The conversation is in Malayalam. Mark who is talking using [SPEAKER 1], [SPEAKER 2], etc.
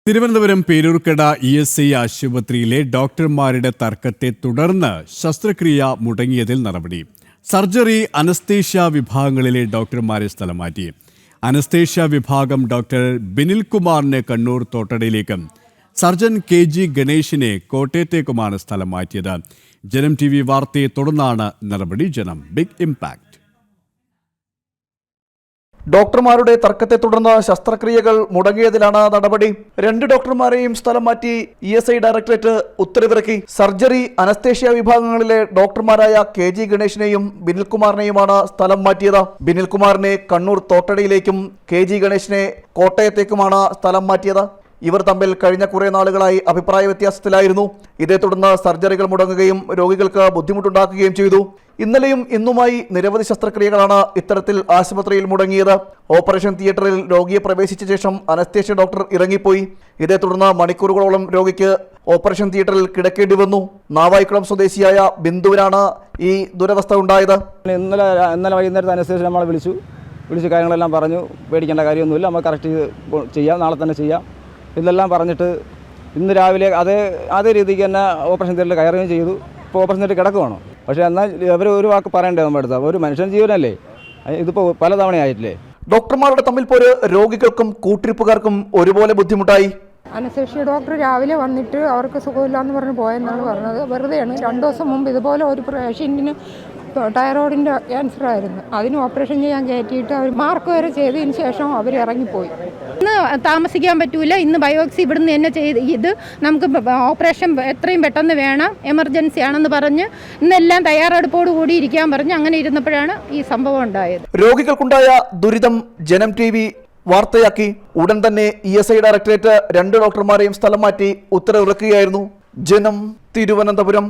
[SPEAKER 1] തിരുവനന്തപുരം പേരൂർക്കട ESI ആശുപത്രിയിലെ ഡോക്ടർമാരുടെ തർക്കത്തെ തുടർന്ന് ശസ്ത്രക്രിയ മുടങ്ങിയതിൽ നടപടി. സർജറി, അനസ്തേഷ്യ വിഭാഗങ്ങളിലെ ഡോക്ടർമാരെ സ്ഥലം മാറ്റി. അനസ്തേഷ്യ വിഭാഗം ഡോക്ടർ ബിനിൽകുമാറിനെ കണ്ണൂർ തോട്ടടയിലേക്കും സർജൻ KG ഗണേഷിനെ കോട്ടയത്തേക്കുമാണ് സ്ഥലം മാറ്റിയത്. ജനം TV വാർത്തയെ തുടർന്നാണ് നടപടി. ജനം ബിഗ് ഇംപാക്ട്.
[SPEAKER 2] ഡോക്ടർമാരുടെ തർക്കത്തെ തുടർന്ന് ശസ്ത്രക്രിയകൾ മുടങ്ങിയതിലാണ് നടപടി. 2 ഡോക്ടർമാരെയും സ്ഥലം മാറ്റി ESI ഡയറക്ടറേറ്റ് ഉത്തരവിറക്കി. സർജറി, അനസ്തേഷ്യ വിഭാഗങ്ങളിലെ ഡോക്ടർമാരായ KG ഗണേഷിനെയും ബിനിൽകുമാറിനെയുമാണ് സ്ഥലം മാറ്റിയത്. ബിനിൽകുമാറിനെ കണ്ണൂർ തോട്ടടയിലേക്കും KG ഗണേഷിനെ കോട്ടയത്തേക്കുമാണ് സ്ഥലം മാറ്റിയത്. ഇവർ തമ്മിൽ കഴിഞ്ഞ കുറേ നാളുകളായി അഭിപ്രായ വ്യത്യാസത്തിലായിരുന്നു. ഇതേ തുടർന്ന് സർജറികൾ മുടങ്ങുകയും രോഗികൾക്ക് ബുദ്ധിമുട്ടുണ്ടാക്കുകയും ചെയ്തു. ഇന്നലെയും ഇന്നുമായി നിരവധി ശസ്ത്രക്രിയകളാണ് ഇത്തരത്തിൽ ആശുപത്രിയിൽ മുടങ്ങിയത്. ഓപ്പറേഷൻ തിയേറ്ററിൽ രോഗിയെ പ്രവേശിച്ച ശേഷം അനസ്തേഷ്യ ഡോക്ടർ ഇറങ്ങിപ്പോയി. ഇതേ തുടർന്ന് മണിക്കൂറുകളോളം രോഗിക്ക് ഓപ്പറേഷൻ തിയേറ്ററിൽ കിടക്കേണ്ടി വന്നു. നാവായിക്കുളം സ്വദേശിയായ ബിന്ദുവിനാണ് ഈ ദുരവസ്ഥ ഉണ്ടായത്.
[SPEAKER 3] ഇന്നലെ വൈകുന്നേരത്തെ അനസ്തേഷ്യ നമ്മളെ വിളിച്ചു കാര്യങ്ങളെല്ലാം പറഞ്ഞു. പേടിക്കേണ്ട കാര്യമൊന്നുമില്ല, നമ്മൾ കറക്റ്റ് ചെയ്യാം, നാളെ തന്നെ ചെയ്യാം ഇതെല്ലാം പറഞ്ഞിട്ട് ഇന്ന് രാവിലെ അതേ രീതിക്ക് തന്നെ ഓപ്പറേഷൻ തിയേറ്ററിൽ കയറുകയും ചെയ്തു. ഇപ്പോൾ ഓപ്പറേഷൻ തിയേറ്ററിൽ കിടക്കുവാണോ? പക്ഷേ എന്നാൽ അവർ ഒരു വാക്ക് പറയണ്ടേ നമ്മുടെ അടുത്ത്? ഒരു മനുഷ്യൻ ജീവനല്ലേ, ഇതിപ്പോൾ പലതവണയായിട്ടില്ലേ.
[SPEAKER 2] ഡോക്ടർമാരുടെ തമ്മിൽ പോര് രോഗികൾക്കും കൂട്ടിരിപ്പുകാർക്കും ഒരുപോലെ ബുദ്ധിമുട്ടായി.
[SPEAKER 4] അനസ്തേഷ്യ ഡോക്ടർ രാവിലെ വന്നിട്ട് അവർക്ക് സുഖമില്ലാന്ന് പറഞ്ഞ് പോയെന്നാണ് പറഞ്ഞത്. വെറുതെയാണ്. 2 ദിവസം മുമ്പ് ഇതുപോലെ ഒരു പേഷ്യൻറ്റിന് തൈറോയിഡിൻ്റെ ക്യാൻസർ ആയിരുന്നു. അതിന് ഓപ്പറേഷൻ ചെയ്യാൻ കയറ്റിയിട്ട് അവർ മാർക്ക് വരെ ചെയ്തതിന് ശേഷം അവർ ഇറങ്ങിപ്പോയി.
[SPEAKER 5] ഇന്ന് താമസിക്കാൻ പറ്റൂല, ഇന്ന് ബയോപ്സി ഇവിടുന്ന് തന്നെ ചെയ്ത് ഇത് നമുക്ക് ഓപ്പറേഷൻ എത്രയും പെട്ടെന്ന് വേണം, എമർജൻസി ആണെന്ന് പറഞ്ഞ് ഇന്നെല്ലാം തയ്യാറെടുപ്പോട് കൂടി ഇരിക്കാൻ പറഞ്ഞ് അങ്ങനെ ഇരുന്നപ്പോഴാണ് ഈ സംഭവം ഉണ്ടായത്.
[SPEAKER 2] രോഗികൾക്കുണ്ടായ ദുരിതം ജനം TV വാർത്തയാക്കി. ഉടൻ തന്നെ ESI ഡയറക്ടറേറ്റ് 2 ഡോക്ടർമാരെയും സ്ഥലം മാറ്റി ഉത്തരവിറക്കുകയായിരുന്നു. ജനം, തിരുവനന്തപുരം.